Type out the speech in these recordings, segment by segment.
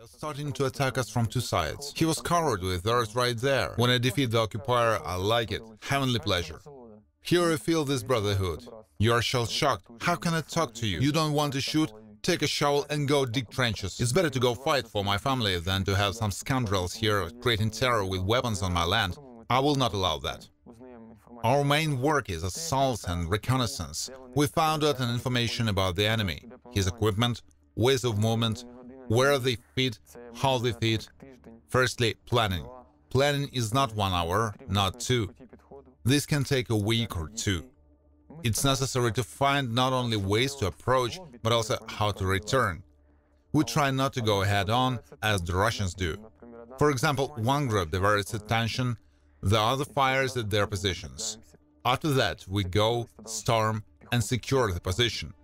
starting to attack us from two sides. He was covered with earth right there. When I defeat the occupier, I like it. Heavenly pleasure. Here I feel this brotherhood. You are shell-shocked. How can I talk to you? You don't want to shoot? Take a shovel and go dig trenches. It's better to go fight for my family than to have some scoundrels here creating terror with weapons on my land. I will not allow that. Our main work is assault and reconnaissance. We found out information about the enemy, his equipment, ways of movement, where they fit, how they fit. Firstly, planning. Planning is not 1 hour, not 2. This can take a week or 2. It's necessary to find not only ways to approach, but also how to return. We try not to go head-on, as the Russians do. For example, one group diverts attention, the other fires at their positions. After that, we go, storm, and secure the position.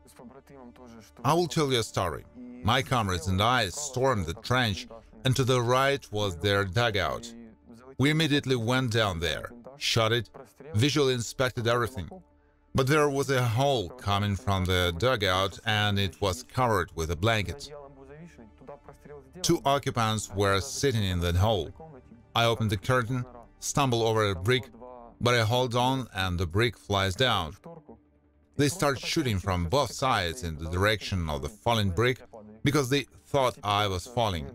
I will tell you a story. My comrades and I stormed the trench, and to the right was their dugout. We immediately went down there, shot it, visually inspected everything. But there was a hole coming from the dugout, and it was covered with a blanket. 2 occupants were sitting in that hole. I opened the curtain, stumble over a brick, but I hold on and the brick flies down. They start shooting from both sides in the direction of the falling brick, because they thought I was falling.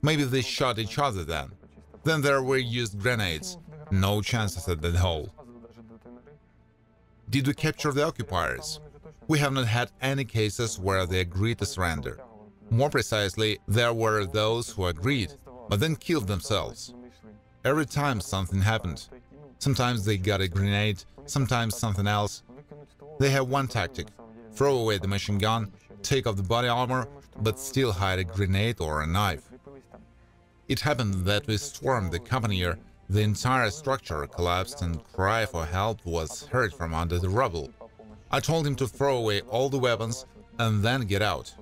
Maybe they shot each other then. Then there were used grenades. No chances at that hole. Did we capture the occupiers? We have not had any cases where they agreed to surrender. More precisely, there were those who agreed, but then killed themselves. Every time something happened. Sometimes they got a grenade, sometimes something else. They have one tactic: throw away the machine gun, take off the body armor, but still hide a grenade or a knife. It happened that we stormed the company here. The entire structure collapsed and cry for help was heard from under the rubble. I told him to throw away all the weapons and then get out.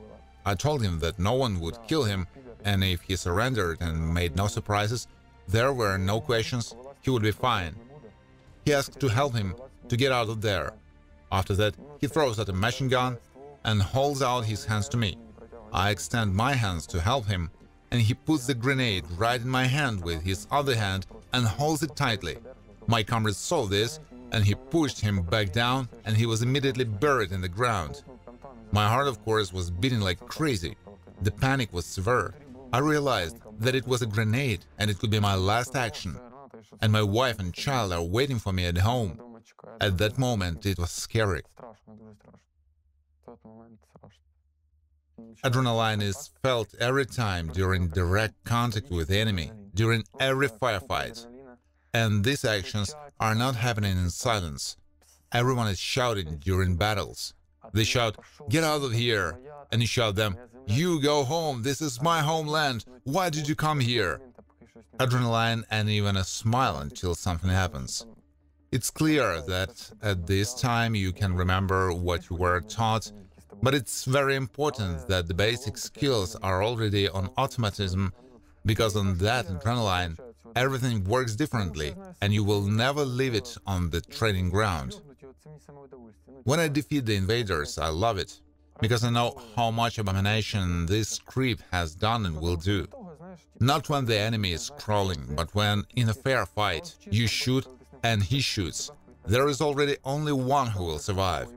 I told him that no one would kill him, and if he surrendered and made no surprises, there were no questions, he would be fine. He asked to help him to get out of there. After that, he throws out a machine gun and holds out his hands to me. I extend my hands to help him, and he puts the grenade right in my hand with his other hand and holds it tightly. My comrade saw this, and he pushed him back down, and he was immediately buried in the ground. My heart, of course, was beating like crazy. The panic was severe. I realized that it was a grenade, and it could be my last action. And my wife and child are waiting for me at home. At that moment, it was scary. Adrenaline is felt every time during direct contact with the enemy, during every firefight. And these actions are not happening in silence. Everyone is shouting during battles. They shout, "Get out of here!" And you shout them, "You go home, this is my homeland, why did you come here?" Adrenaline and even a smile until something happens. It's clear that at this time you can remember what you were taught, but it's very important that the basic skills are already on automatism, because on that adrenaline everything works differently and you will never leave it on the training ground. When I defeat the invaders, I love it, because I know how much abomination this creep has done and will do. Not when the enemy is crawling, but when, in a fair fight, you shoot and he shoots. There is already only one who will survive.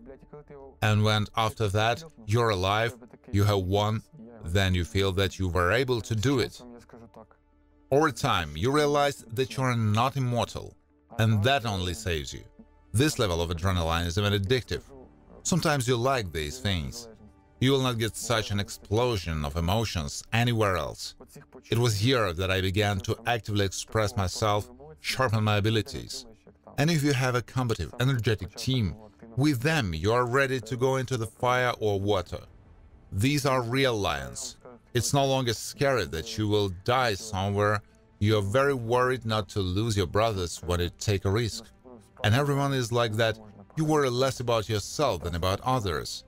And when after that you're alive, you have won, then you feel that you were able to do it. Over time, you realize that you are not immortal, and that only saves you. This level of adrenaline is even addictive. Sometimes you like these things. You will not get such an explosion of emotions anywhere else. It was here that I began to actively express myself, sharpen my abilities. And if you have a combative, energetic team, with them you are ready to go into the fire or water. These are real lions. It's no longer scary that you will die somewhere. You are very worried not to lose your brothers when you take a risk. And everyone is like that. You worry less about yourself than about others.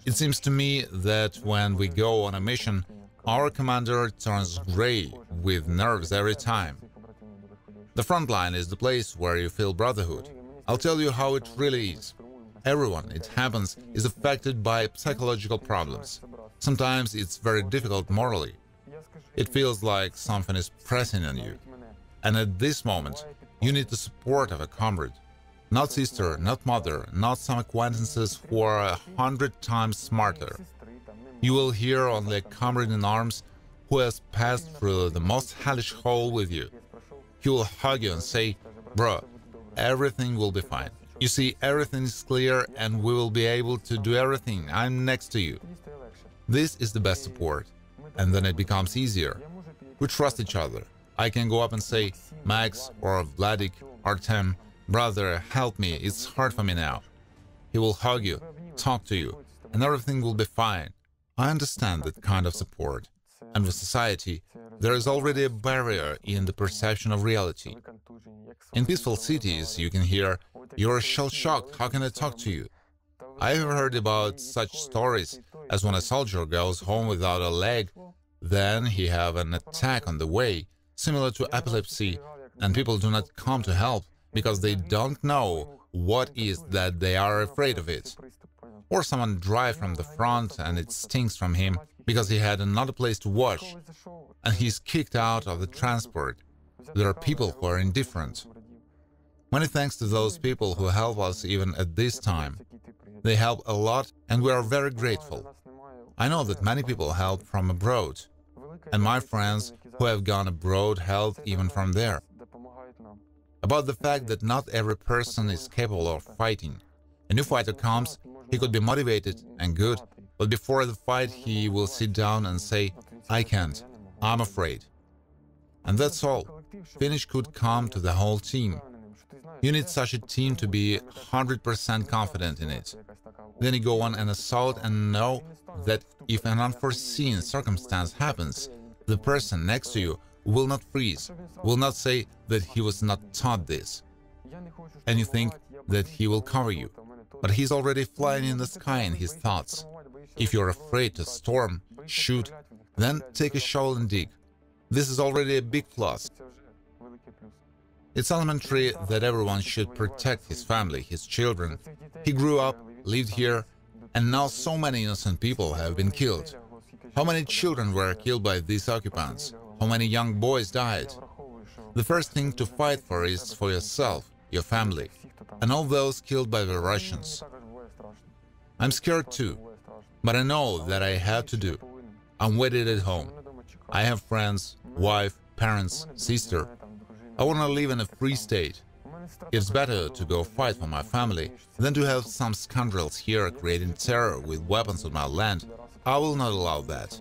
It seems to me that when we go on a mission, our commander turns gray with nerves every time. The front line is the place where you feel brotherhood. I'll tell you how it really is. Everyone, it happens, is affected by psychological problems. Sometimes it's very difficult morally. It feels like something is pressing on you. And at this moment, you need the support of a comrade. Not sister, not mother, not some acquaintances who are 100 times smarter. You will hear only a comrade in arms who has passed through the most hellish hole with you. He will hug you and say, "Bro, everything will be fine. You see, everything is clear and we will be able to do everything. I'm next to you." This is the best support. And then it becomes easier. We trust each other. I can go up and say, "Max or Vladik, Artem, brother, help me, it's hard for me now." He will hug you, talk to you, and everything will be fine. I understand that kind of support. And with society, there is already a barrier in the perception of reality. In peaceful cities, you can hear, "You're shell-shocked, how can I talk to you?" I have heard about such stories as when a soldier goes home without a leg, then he have an attack on the way, similar to epilepsy, and people do not come to help because they don't know what is that they are afraid of it. Or someone drives from the front and it stinks from him because he had another place to wash, and he's kicked out of the transport. There are people who are indifferent. Many thanks to those people who help us even at this time. They help a lot and we are very grateful. I know that many people help from abroad, and my friends who have gone abroad help even from there. About the fact that not every person is capable of fighting. A new fighter comes, he could be motivated and good, but before the fight he will sit down and say, "I can't, I'm afraid." And that's all. Finish could come to the whole team. You need such a team to be 100% confident in it. Then you go on an assault and know that if an unforeseen circumstance happens, the person next to you will not freeze, will not say that he was not taught this. And you think that he will cover you, but he's already flying in the sky in his thoughts. If you're afraid to storm, shoot, then take a shovel and dig. This is already a big plus. It's elementary that everyone should protect his family, his children. He grew up, lived here, and now so many innocent people have been killed. How many children were killed by these occupants? How many young boys died? The first thing to fight for is for yourself, your family, and all those killed by the Russians. I'm scared too, but I know that I have to do. I'm waiting at home. I have friends, wife, parents, sister. I want to live in a free state. It's better to go fight for my family than to have some scoundrels here creating terror with weapons on my land. I will not allow that.